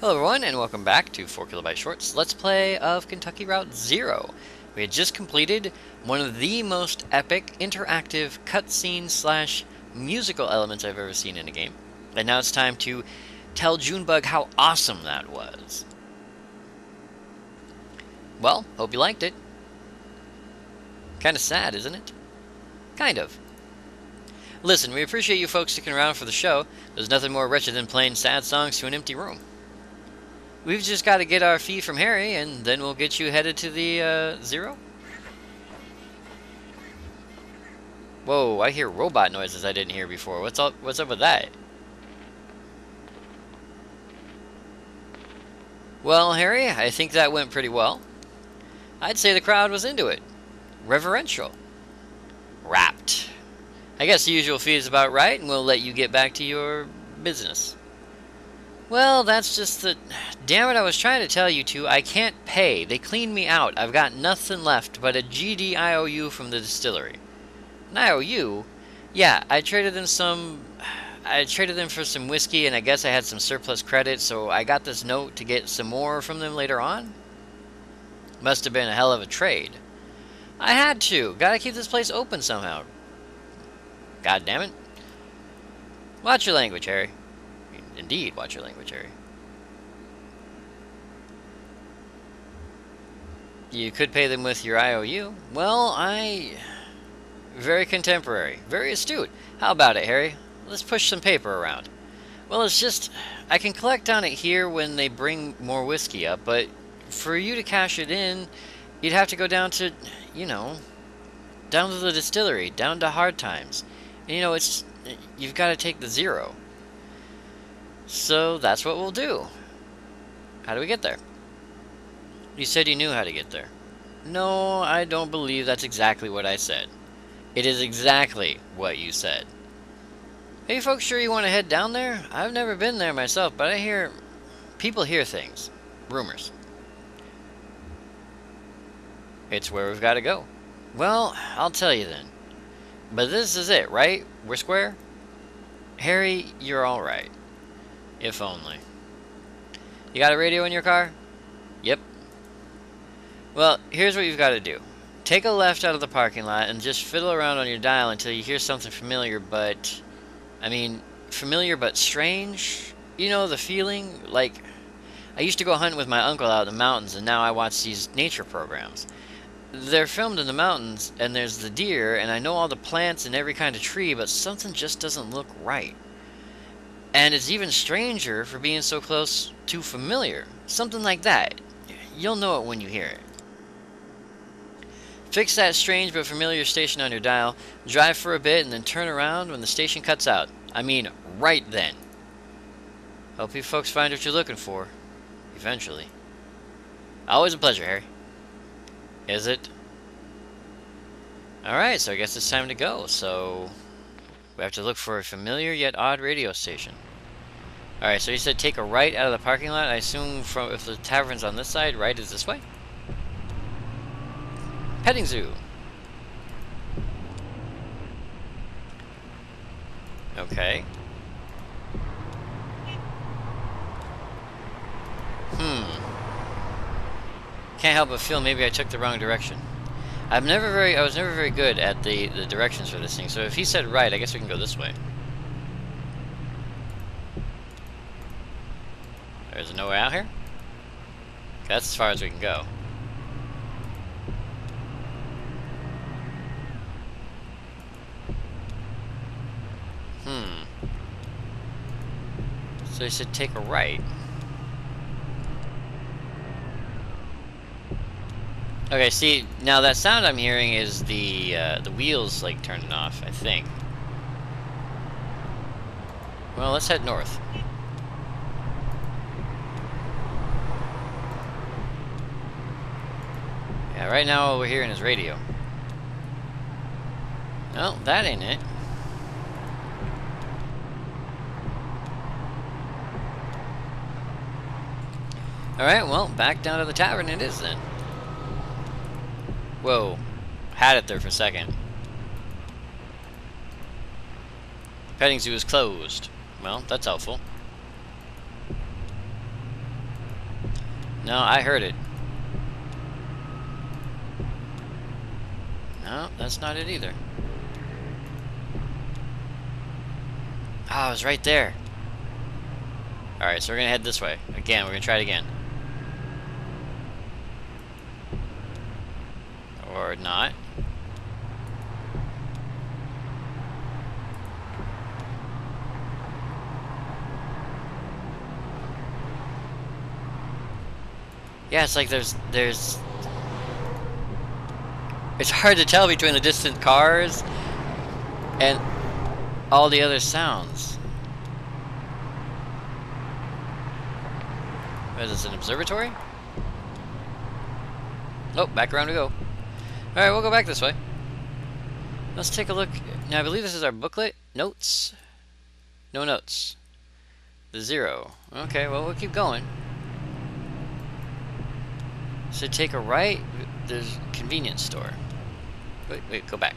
Hello everyone, and welcome back to 4KB Shorts Let's Play of Kentucky Route Zero. We had just completed one of the most epic interactive cutscene slash musical elements I've ever seen in a game. And now it's time to tell Junebug how awesome that was. Well, hope you liked it. Kinda sad, isn't it? Kind of. Listen, we appreciate you folks sticking around for the show. There's nothing more wretched than playing sad songs to an empty room. We've just got to get our fee from Harry, and then we'll get you headed to the, Zero? Whoa, I hear robot noises I didn't hear before. What's up with that? Well, Harry, I think that went pretty well. I'd say the crowd was into it. Reverential. Rapt. I guess the usual fee is about right, and we'll let you get back to your business. Well, that's just the... Damn it, I was trying to tell you two, I can't pay. They cleaned me out. I've got nothing left but a GD IOU from the distillery. An IOU? Yeah, I traded them for some whiskey, and I guess I had some surplus credit, so I got this note to get some more from them later on. Must have been a hell of a trade. I had to. Gotta keep this place open somehow. God damn it. Watch your language, Harry. Indeed, watch your language, Harry. You could pay them with your IOU. Well, very contemporary. Very astute. How about it, Harry? Let's push some paper around. Well, it's just... I can collect on it here when they bring more whiskey up, but for you to cash it in, you'd have to go down to, you know, down to the distillery, down to Hard Times. And, you know, you've got to take the Zero. So that's what we'll do. How do we get there? You said you knew how to get there. No, I don't believe that's exactly what I said. It is exactly what you said. Are you folks sure you want to head down there? I've never been there myself, but I hear... people hear things. Rumors. It's where we've got to go. Well, I'll tell you then. But this is it, right? We're square? Harry, you're alright. If only. You got a radio in your car? Yep. Well, here's what you've got to do. Take a left out of the parking lot and just fiddle around on your dial until you hear something familiar but... familiar but strange? You know, the feeling? Like, I used to go hunting with my uncle out in the mountains, and now I watch these nature programs. They're filmed in the mountains, and there's the deer, and I know all the plants and every kind of tree, but something just doesn't look right. And it's even stranger for being so close to familiar. Something like that. You'll know it when you hear it. Fix that strange but familiar station on your dial, drive for a bit, and then turn around when the station cuts out. I mean, right then. Hope you folks find what you're looking for. Eventually. Always a pleasure, Harry. Is it? Alright, so I guess it's time to go. So... we have to look for a familiar yet odd radio station. Alright, so you said take a right out of the parking lot. I assume if the tavern's on this side, right is this way? Petting zoo. Okay. Can't help but feel maybe I took the wrong direction. I was never very good at the directions for this thing, so if he said right, I guess we can go this way. There's no way out here? Okay, that's as far as we can go. So he said take a right. Okay, see, now that sound I'm hearing is the wheels, like, turning off, I think. Well, let's head north. Yeah, right now all we're hearing is radio. No, that ain't it. Alright, well, back down to the tavern it is then. Whoa. Had it there for a second. Petting zoo is closed. Well, that's helpful. No, I heard it. No, that's not it either. Oh, it was right there. Alright, so we're gonna head this way. Again, we're gonna try it again. Or not. Yeah, it's like there's... It's hard to tell between the distant cars and all the other sounds. What is this, an observatory? Oh, back around we go. Alright, we'll go back this way. Let's take a look. Now, I believe this is our booklet. Notes. No notes. The 0. Okay, well, we'll keep going. So take a right. There's a convenience store. Wait, go back.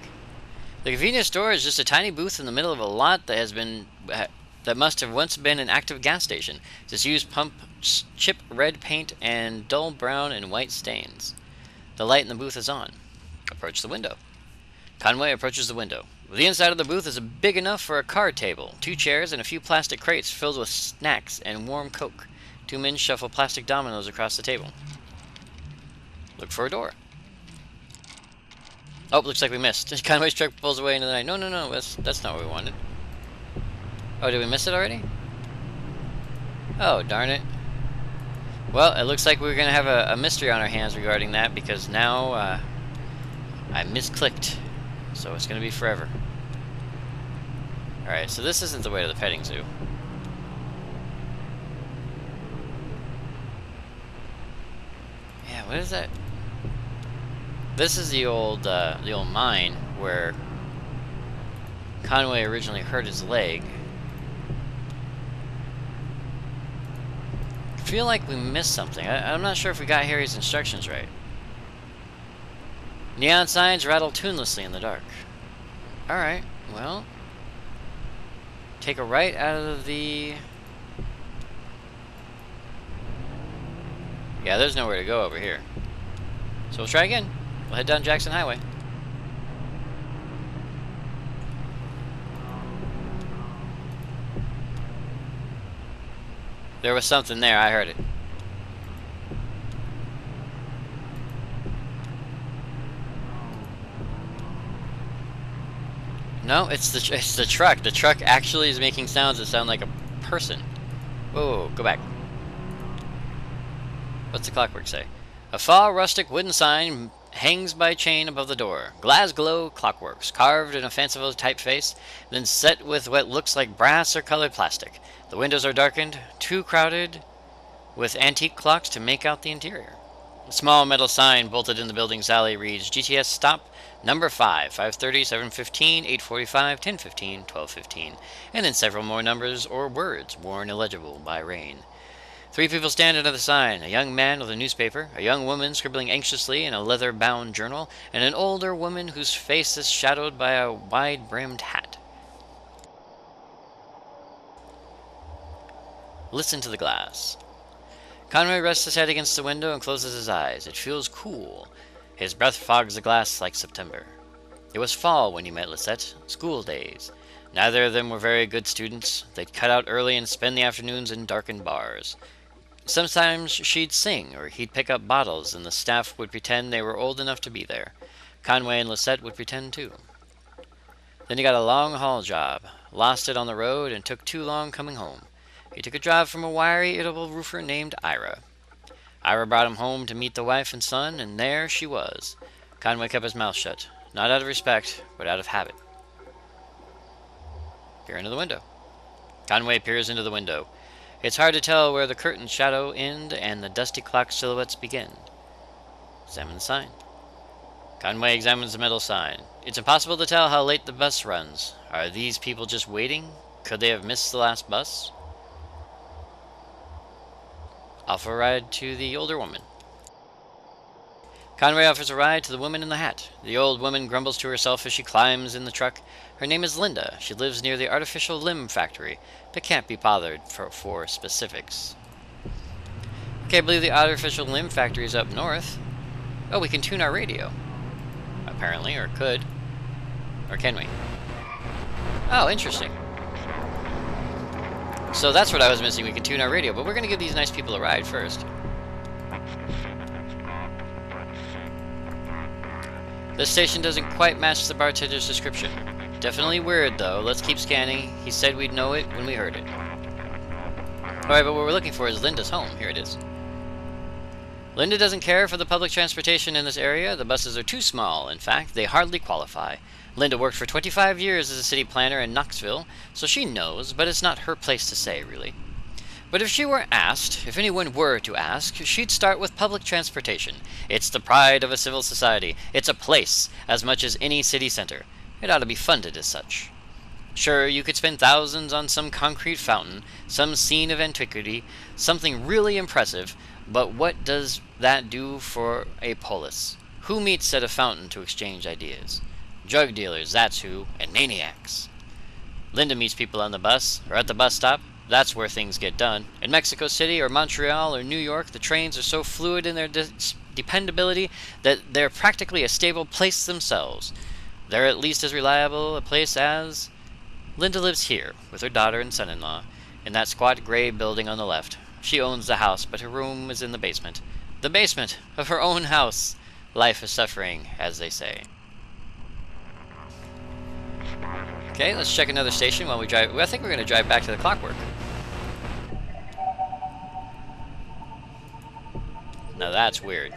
The convenience store is just a tiny booth in the middle of a lot that must have once been an active gas station. Just used pumps, chip red paint, and dull brown and white stains. The light in the booth is on. Approach the window. Conway approaches the window. The inside of the booth is big enough for a card table, 2 chairs, and a few plastic crates filled with snacks and warm Coke. 2 men shuffle plastic dominoes across the table. Look for a door. Oh, looks like we missed. Conway's truck pulls away into the night. No, that's not what we wanted. Oh, did we miss it already? Oh, darn it. Well, it looks like we're going to have a mystery on our hands regarding that, because now I misclicked. So it's going to be forever. Alright, so this isn't the way to the petting zoo. Yeah, what is that? This is the old mine where Conway originally hurt his leg. I feel like we missed something. I'm not sure if we got Harry's instructions right. Neon signs rattle tunelessly in the dark. Alright, well... Take a right out of the... Yeah, there's nowhere to go over here. So we'll try again. We'll head down Jackson Highway. There was something there, I heard it. No, it's the truck. The truck actually is making sounds that sound like a person. Whoa, go back. What's the clockwork say? A faux rustic wooden sign hangs by chain above the door. Glass-glow clockworks, carved in a fanciful typeface, then set with what looks like brass or colored plastic. The windows are darkened, too crowded with antique clocks to make out the interior. A small metal sign bolted in the building's alley reads, GTS stop, number 5, 5:30, 7:15, 8:45, 10:15, 12:15, and then several more numbers or words worn illegible by rain. 3 people stand under the sign, a young man with a newspaper, a young woman scribbling anxiously in a leather-bound journal, and an older woman whose face is shadowed by a wide-brimmed hat. Listen to the glass. Conway rests his head against the window and closes his eyes. It feels cool. His breath fogs the glass like September. It was fall when he met Lisette, school days. Neither of them were very good students. They'd cut out early and spend the afternoons in darkened bars. Sometimes she'd sing, or he'd pick up bottles, and the staff would pretend they were old enough to be there. Conway and Lisette would pretend too. Then he got a long-haul job, lost it on the road, and took too long coming home. He took a job from a wiry, irritable roofer named Ira. Ira brought him home to meet the wife and son, and there she was. Conway kept his mouth shut, not out of respect, but out of habit. Peer into the window. Conway peers into the window. It's hard to tell where the curtain's shadow end and the dusty clock silhouettes begin. Examine the sign. Conway examines the metal sign. It's impossible to tell how late the bus runs. Are these people just waiting? Could they have missed the last bus? Offer a ride to the older woman. Conway offers a ride to the woman in the hat. The old woman grumbles to herself as she climbs in the truck. Her name is Linda. She lives near the artificial limb factory, but can't be bothered for specifics. Okay, I believe the artificial limb factory is up north. Oh, we can tune our radio. Apparently, or could. Or can we? Oh, interesting. So that's what I was missing. We can tune our radio, but we're going to give these nice people a ride first. This station doesn't quite match the bartender's description. Definitely weird, though. Let's keep scanning. He said we'd know it when we heard it. Alright, but what we're looking for is Linda's home. Here it is. Linda doesn't care for the public transportation in this area. The buses are too small. In fact, they hardly qualify. Linda worked for 25 years as a city planner in Knoxville, so she knows, but it's not her place to say, really. But if she were asked, if anyone were to ask, she'd start with public transportation. It's the pride of a civil society. It's a place, as much as any city center. It ought to be funded as such. Sure, you could spend thousands on some concrete fountain, some scene of antiquity, something really impressive, but what does that do for a polis? Who meets at a fountain to exchange ideas? Drug dealers, that's who, and maniacs. Linda meets people on the bus, or at the bus stop. That's where things get done. In Mexico City, or Montreal, or New York, the trains are so fluid in their dependability that they're practically a stable place themselves. They're at least as reliable a place as... Linda lives here, with her daughter and son-in-law, in that squat gray building on the left. She owns the house, but her room is in the basement. The basement of her own house. Life is suffering, as they say. Okay, let's check another station while we drive. Well, I think we're going to drive back to the Clockwork. Now that's weird.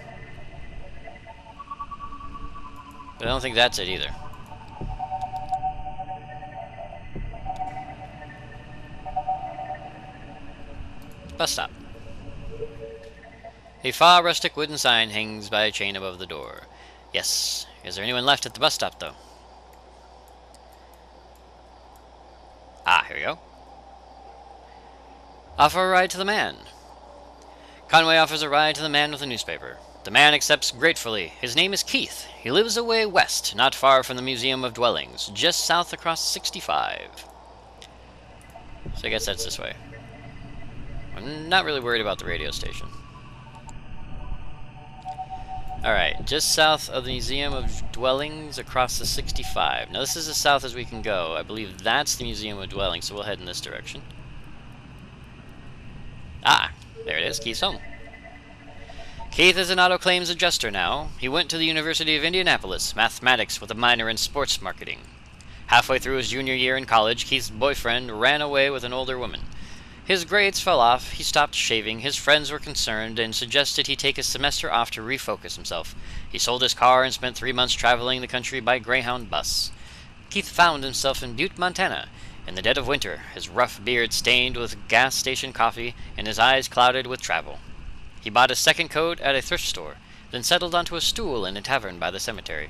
But I don't think that's it either. Bus stop. A far rustic wooden sign hangs by a chain above the door. Yes. Is there anyone left at the bus stop, though? Ah, here we go. Offer a ride to the man. Conway offers a ride to the man with the newspaper. The man accepts gratefully. His name is Keith. He lives away west, not far from the Museum of Dwellings, just south across 65. So I guess that's this way. I'm not really worried about the radio station. Alright, just south of the Museum of Dwellings across the 65. Now this is as south as we can go. I believe that's the Museum of Dwellings, so we'll head in this direction. Ah, there it is, Keith's home. Keith is an auto claims adjuster now. He went to the University of Indianapolis, mathematics with a minor in sports marketing. Halfway through his junior year in college, Keith's boyfriend ran away with an older woman. His grades fell off, he stopped shaving, his friends were concerned and suggested he take a semester off to refocus himself. He sold his car and spent 3 months traveling the country by Greyhound bus. Keith found himself in Butte, Montana, in the dead of winter, his rough beard stained with gas station coffee and his eyes clouded with travel. He bought a second coat at a thrift store, then settled onto a stool in a tavern by the cemetery.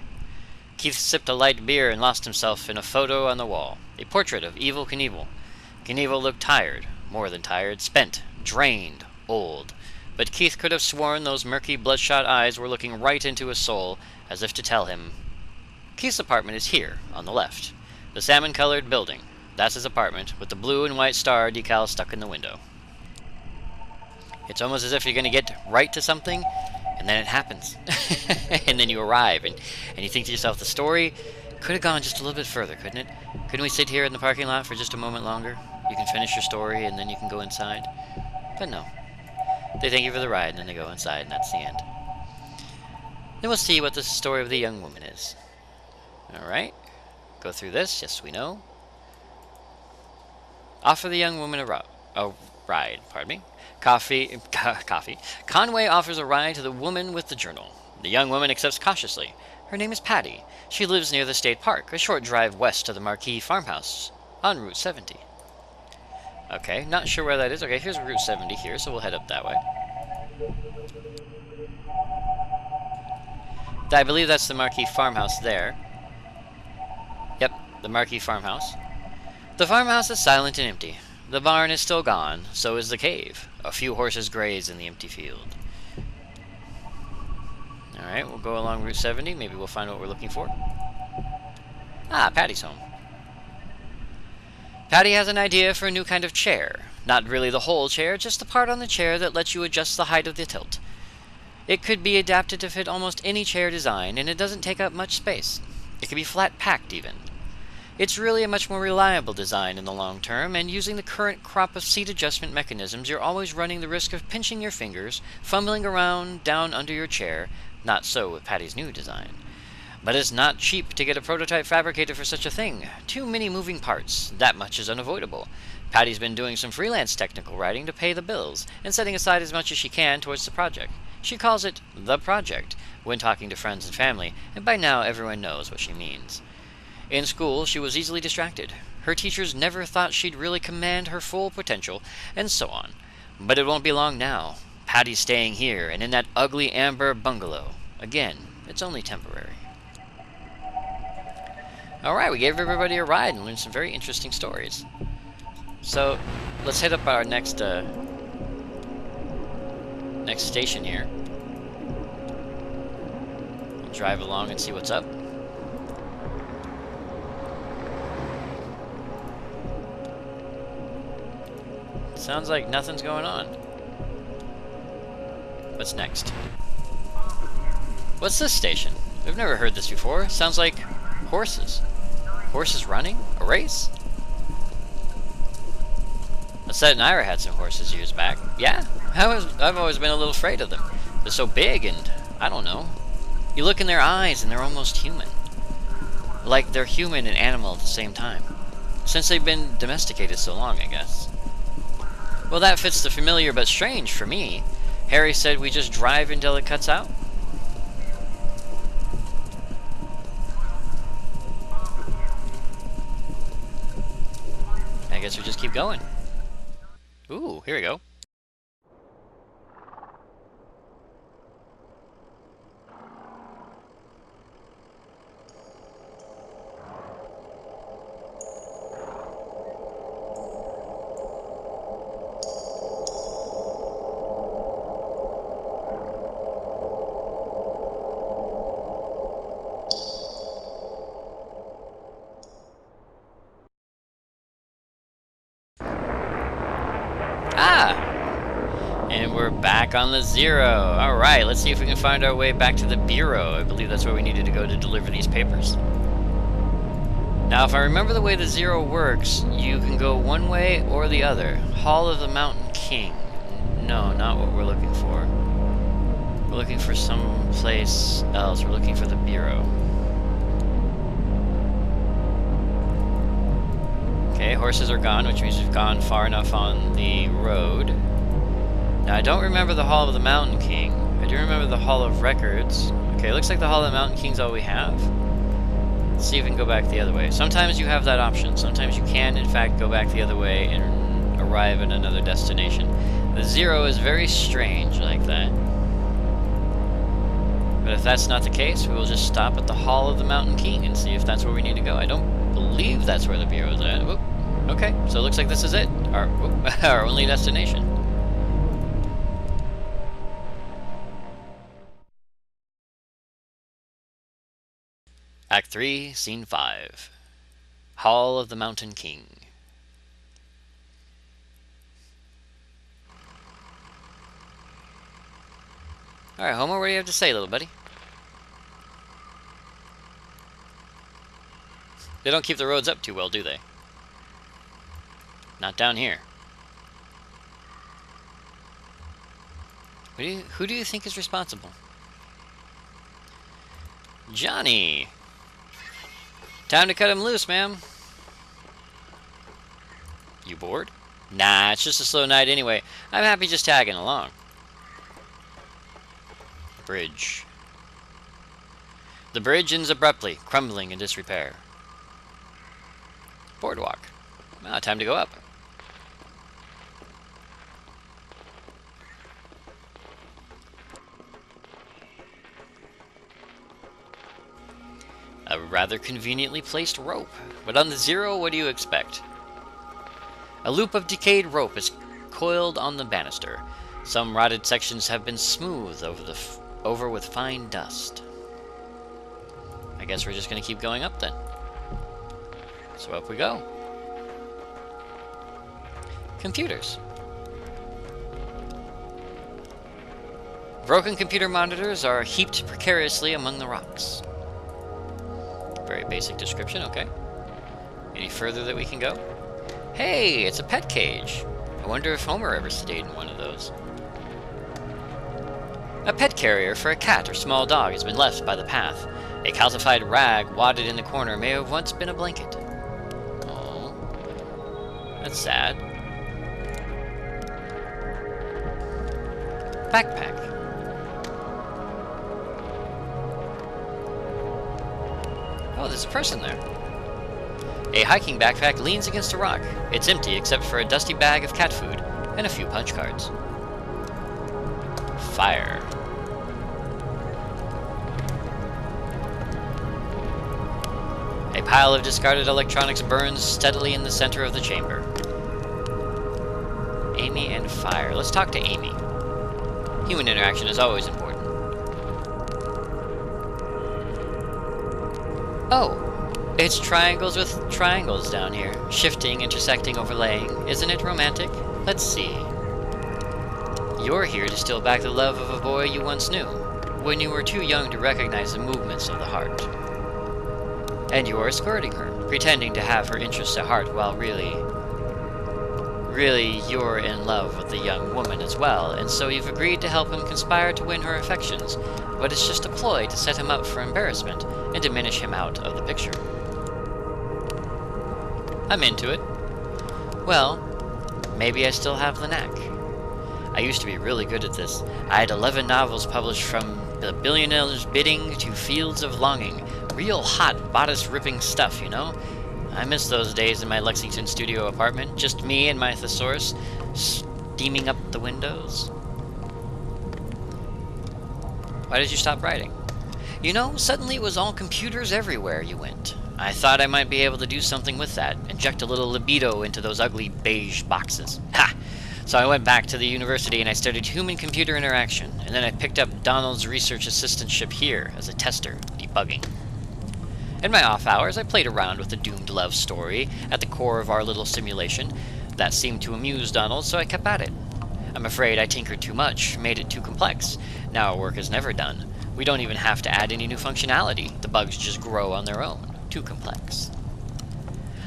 Keith sipped a light beer and lost himself in a photo on the wall, a portrait of Evel Knievel. Knievel looked tired. More than tired, spent, drained, old. But Keith could have sworn those murky, bloodshot eyes were looking right into his soul, as if to tell him. Keith's apartment is here, on the left. The salmon-colored building. That's his apartment, with the blue and white star decal stuck in the window. It's almost as if you're going to get right to something, and then it happens. And then you arrive, and you think to yourself, the story could have gone just a little bit further, couldn't it? Couldn't we sit here in the parking lot for just a moment longer? You can finish your story, and then you can go inside. But no. They thank you for the ride, and then they go inside, and that's the end. Then we'll see what the story of the young woman is. Alright. Go through this. Yes, we know. Offer the young woman a ride. Pardon me. Coffee. Conway offers a ride to the woman with the journal. The young woman accepts cautiously. Her name is Patty. She lives near the state park, a short drive west of the Marquis farmhouse, on Route 70. Okay, not sure where that is. Okay, here's Route 70 here, so we'll head up that way. I believe that's the Marquis farmhouse there. Yep, the Marquis farmhouse. The farmhouse is silent and empty. The barn is still gone, so is the cave. A few horses graze in the empty field. Alright, we'll go along Route 70. Maybe we'll find what we're looking for. Ah, Patty's home. Patty has an idea for a new kind of chair. Not really the whole chair, just the part on the chair that lets you adjust the height of the tilt. It could be adapted to fit almost any chair design, and it doesn't take up much space. It can be flat-packed, even. It's really a much more reliable design in the long term, and using the current crop of seat adjustment mechanisms, you're always running the risk of pinching your fingers, fumbling around down under your chair. Not so with Patty's new design. But it's not cheap to get a prototype fabricated for such a thing. Too many moving parts. That much is unavoidable. Patty's been doing some freelance technical writing to pay the bills, and setting aside as much as she can towards the project. She calls it the project when talking to friends and family, and by now everyone knows what she means. In school, she was easily distracted. Her teachers never thought she'd really command her full potential, and so on. But it won't be long now. Patty's staying here, and in that ugly amber bungalow. Again, it's only temporary. Alright, we gave everybody a ride and learned some very interesting stories. So, let's hit up our next station here. We'll drive along and see what's up. Sounds like nothing's going on. What's next? What's this station? I've never heard this before. Sounds like horses. Horses running? A race? Lisette and Ira had some horses years back. Yeah, I've always been a little afraid of them. They're so big and, I don't know. You look in their eyes and they're almost human. Like they're human and animal at the same time. Since they've been domesticated so long, I guess. Well, that fits the familiar but strange for me. Harry said we just drive until it cuts out. I guess we just keep going. Ooh, here we go. And we're back on the Zero. Alright, let's see if we can find our way back to the Bureau. I believe that's where we needed to go to deliver these papers. Now, if I remember the way the Zero works, you can go one way or the other. Hall of the Mountain King. No, not what we're looking for. We're looking for some place else. We're looking for the Bureau. Okay, horses are gone, which means we've gone far enough on the road. Now, I don't remember the Hall of the Mountain King. I do remember the Hall of Records. Okay, looks like the Hall of the Mountain King's all we have. Let's see if we can go back the other way. Sometimes you have that option. Sometimes you can, in fact, go back the other way and arrive at another destination. The Zero is very strange like that. But if that's not the case, we will just stop at the Hall of the Mountain King and see if that's where we need to go. I don't believe that's where the Bureau is at. Whoop. Okay, so it looks like this is it. Our only destination. Act 3, Scene 5. Hall of the Mountain King. Alright, Homer, what do you have to say, little buddy? They don't keep the roads up too well, do they? Not down here. Who do you think is responsible? Johnny! Time to cut him loose, ma'am. You bored? Nah, it's just a slow night anyway. I'm happy just tagging along. Bridge. The bridge ends abruptly, crumbling in disrepair. Boardwalk. Ah, time to go up. A rather conveniently placed rope. But on the Zero, what do you expect? A loop of decayed rope is coiled on the banister. Some rotted sections have been smoothed over with fine dust. I guess we're just going to keep going up then. So up we go. Computers. Broken computer monitors are heaped precariously among the rocks. Very basic description, okay. Any further that we can go? Hey, it's a pet cage. I wonder if Homer ever stayed in one of those. A pet carrier for a cat or small dog has been left by the path. A calcified rag wadded in the corner may have once been a blanket. Oh, that's sad. Backpack. Oh, there's a person there. A hiking backpack leans against a rock. It's empty except for a dusty bag of cat food and a few punch cards. Fire. A pile of discarded electronics burns steadily in the center of the chamber. Amy and fire. Let's talk to Amy. Human interaction is always important. Oh, it's triangles with triangles down here. Shifting, intersecting, overlaying. Isn't it romantic? Let's see. You're here to steal back the love of a boy you once knew, when you were too young to recognize the movements of the heart. And you're escorting her, pretending to have her interests at heart while really you're in love with the young woman as well, and so you've agreed to help him conspire to win her affections, but it's just a ploy to set him up for embarrassment and diminish him out of the picture. I'm into it. Well, maybe I still have the knack. I used to be really good at this. I had 11 novels published from The Billionaire's Bidding to Fields of Longing. Real hot, bodice-ripping stuff, you know? I miss those days in my Lexington studio apartment. Just me and my thesaurus steaming up the windows. Why did you stop writing? You know, suddenly it was all computers everywhere you went. I thought I might be able to do something with that. Inject a little libido into those ugly beige boxes. Ha! So I went back to the university and I studied human-computer interaction. And then I picked up Donald's research assistantship here as a tester, debugging. In my off hours, I played around with the doomed love story at the core of our little simulation. That seemed to amuse Donald, so I kept at it. I'm afraid I tinkered too much, made it too complex. Now our work is never done. We don't even have to add any new functionality. The bugs just grow on their own. Too complex.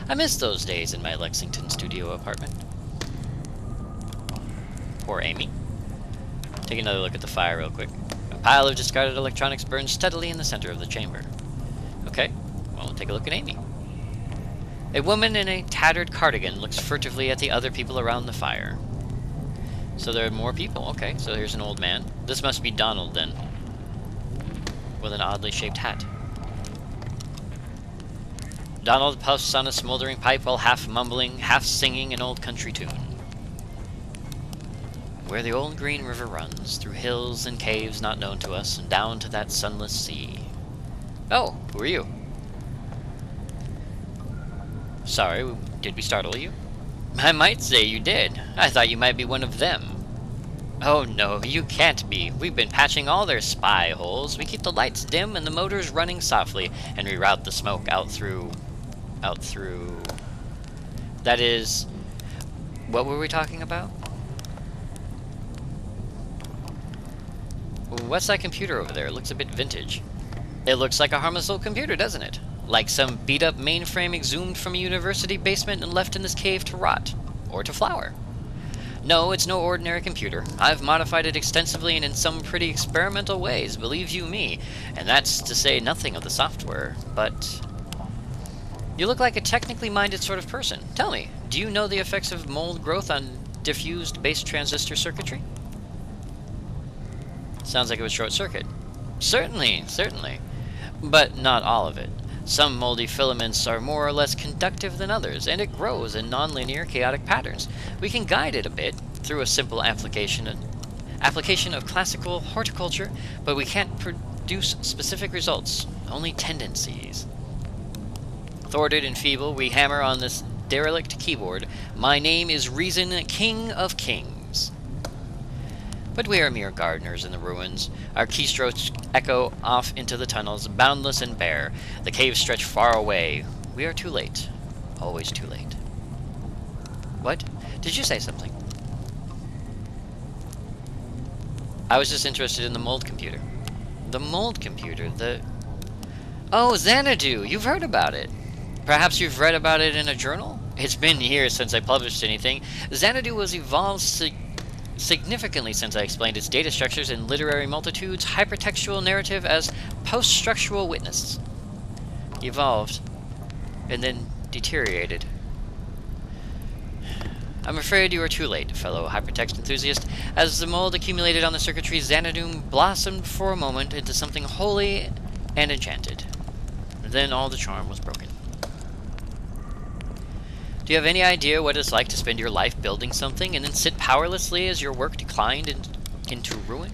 I miss those days in my Lexington studio apartment. Poor Amy. Take another look at the fire real quick. A pile of discarded electronics burns steadily in the center of the chamber. Okay, well, we'll take a look at Amy. A woman in a tattered cardigan looks furtively at the other people around the fire. So there are more people. Okay, so here's an old man. This must be Donald, then. With an oddly shaped hat. Donald puffs on a smoldering pipe while half mumbling, half singing an old country tune. Where the old green river runs, through hills and caves not known to us, and down to that sunless sea. Oh, who are you? Sorry, did we startle you? I might say you did. I thought you might be one of them. Oh no, you can't be. We've been patching all their spy holes. We keep the lights dim and the motors running softly, and we route the smoke out through... That is... What were we talking about? What's that computer over there? It looks a bit vintage. It looks like a harmless little computer, doesn't it? Like some beat-up mainframe exhumed from a university basement and left in this cave to rot. Or to flower. No, it's no ordinary computer. I've modified it extensively and in some pretty experimental ways, believe you me. And that's to say nothing of the software, but... You look like a technically minded sort of person. Tell me, do you know the effects of mold growth on diffused base transistor circuitry? Sounds like it would short circuit. Certainly, certainly. But not all of it. Some moldy filaments are more or less conductive than others, and it grows in nonlinear chaotic patterns. We can guide it a bit through a simple application of classical horticulture, but we can't produce specific results, only tendencies. Thwarted and feeble, we hammer on this derelict keyboard. My name is Reason, King of Kings. But we are mere gardeners in the ruins. Our keystrokes echo off into the tunnels, boundless and bare. The caves stretch far away. We are too late. Always too late. What? Did you say something? I was just interested in the mold computer. The mold computer, Oh, Xanadu! You've heard about it! Perhaps you've read about it in a journal? It's been years since I published anything. Xanadu was evolved significantly since I explained its data structures in literary multitudes, hypertextual narrative as post-structural witness. Evolved, and then deteriorated. I'm afraid you are too late, fellow hypertext enthusiast. As the mold accumulated on the circuitry, Xanadu blossomed for a moment into something holy and enchanted. Then all the charm was broken. Do you have any idea what it's like to spend your life building something and then sit powerlessly as your work declined into ruin?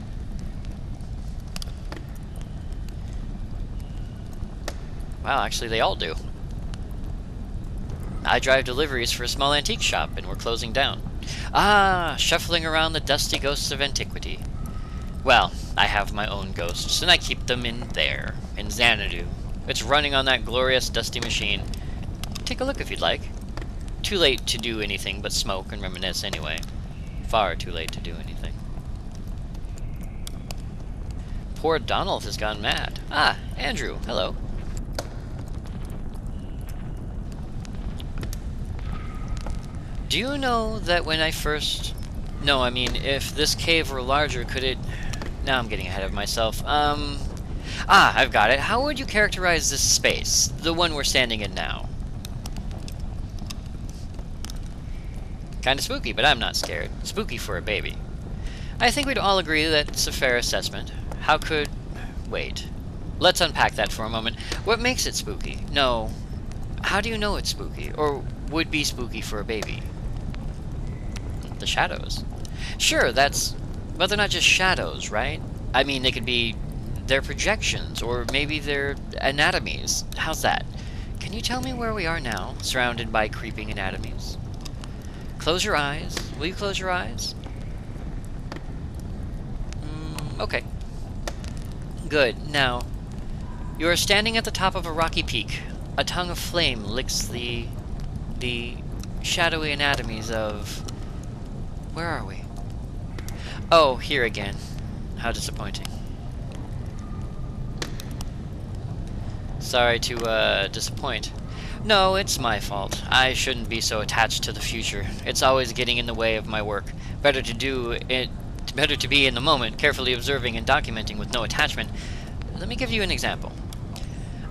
Wow, actually they all do. I drive deliveries for a small antique shop, and we're closing down. Ah, shuffling around the dusty ghosts of antiquity. Well, I have my own ghosts, and I keep them in there, in Xanadu. It's running on that glorious dusty machine. Take a look if you'd like. Too late to do anything but smoke and reminisce anyway. Far too late to do anything. Poor Donald has gone mad. Ah, Andrew, hello. Do you know that when I first... No, I mean, if this cave were larger, could it... Now I'm getting ahead of myself. I've got it. How would you characterize this space? The one we're standing in now. Kinda spooky, but I'm not scared. Spooky for a baby. I think we'd all agree that's a fair assessment. How could... Wait. Let's unpack that for a moment. What makes it spooky? No. How do you know it's spooky? Or would be spooky for a baby? The shadows. Sure, but they're not just shadows, right? I mean, they could be their projections, or maybe their anatomies. How's that? Can you tell me where we are now, surrounded by creeping anatomies? Close your eyes. Will you close your eyes? Okay. Good. Now, you are standing at the top of a rocky peak. A tongue of flame licks the shadowy anatomies of... Where are we? Oh, here again. How disappointing. Sorry to, disappoint. No, it's my fault. I shouldn't be so attached to the future. It's always getting in the way of my work. Better to be in the moment, carefully observing and documenting with no attachment. Let me give you an example.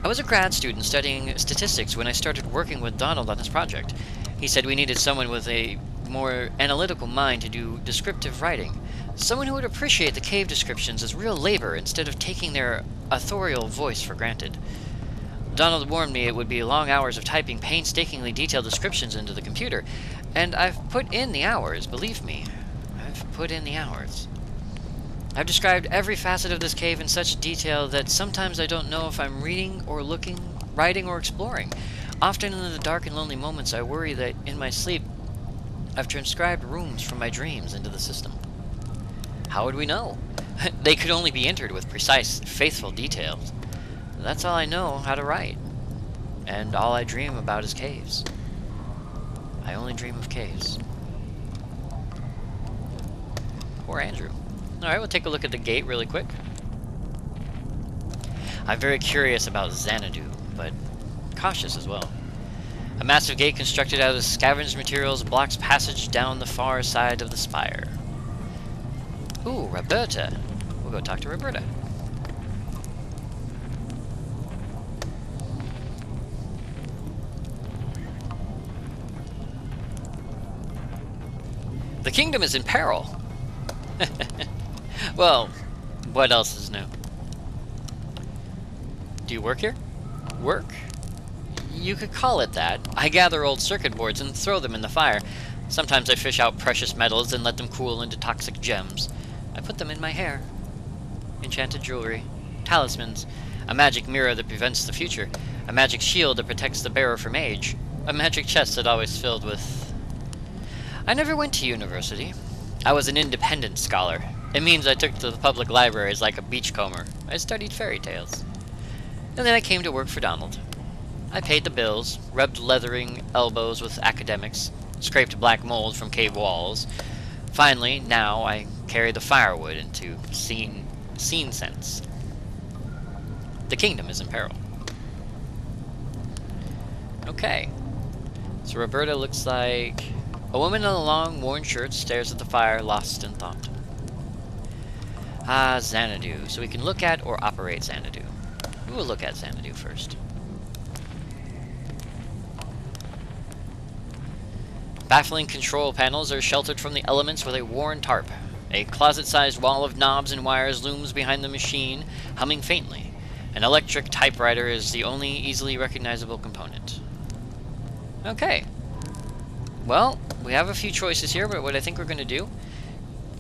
I was a grad student studying statistics when I started working with Donald on this project. He said we needed someone with a more analytical mind to do descriptive writing. Someone who would appreciate the cave descriptions as real labor instead of taking their authorial voice for granted. Donald warned me it would be long hours of typing painstakingly detailed descriptions into the computer, and I've put in the hours, believe me. I've put in the hours. I've described every facet of this cave in such detail that sometimes I don't know if I'm reading or looking, writing or exploring. Often in the dark and lonely moments I worry that in my sleep I've transcribed rooms from my dreams into the system. How would we know? They could only be entered with precise, faithful details. That's all I know how to write. And all I dream about is caves. I only dream of caves. Poor Andrew. Alright, we'll take a look at the gate really quick. I'm very curious about Xanadu, but cautious as well. A massive gate constructed out of scavenged materials blocks passage down the far side of the spire. Ooh, Roberta. We'll go talk to Roberta. The kingdom is in peril. Well, what else is new? Do you work here? Work? You could call it that. I gather old circuit boards and throw them in the fire. Sometimes I fish out precious metals and let them cool into toxic gems. I put them in my hair. Enchanted jewelry. Talismans. A magic mirror that prevents the future. A magic shield that protects the bearer from age. A magic chest that always filled with... I never went to university. I was an independent scholar. It means I took to the public libraries like a beachcomber. I studied fairy tales. And then I came to work for Donald. I paid the bills, rubbed leathering elbows with academics, scraped black mold from cave walls. Finally, now I carry the firewood into scene sense. The kingdom is in peril. Okay. So Roberta looks like a woman in a long, worn shirt stares at the fire, lost in thought. Ah, Xanadu. So we can look at or operate Xanadu. We will look at Xanadu first. Baffling control panels are sheltered from the elements with a worn tarp. A closet-sized wall of knobs and wires looms behind the machine, humming faintly. An electric typewriter is the only easily recognizable component. Okay. Well, we have a few choices here, but what I think we're going to do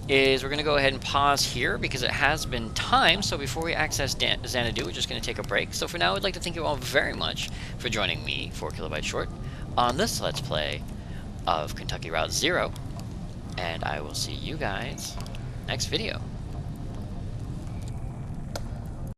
is we're going to go ahead and pause here because it has been time. So before we access Xanadu, we're just going to take a break. So for now, I'd like to thank you all very much for joining me, 4 Kilobytes Short, on this Let's Play of Kentucky Route Zero. And I will see you guys next video.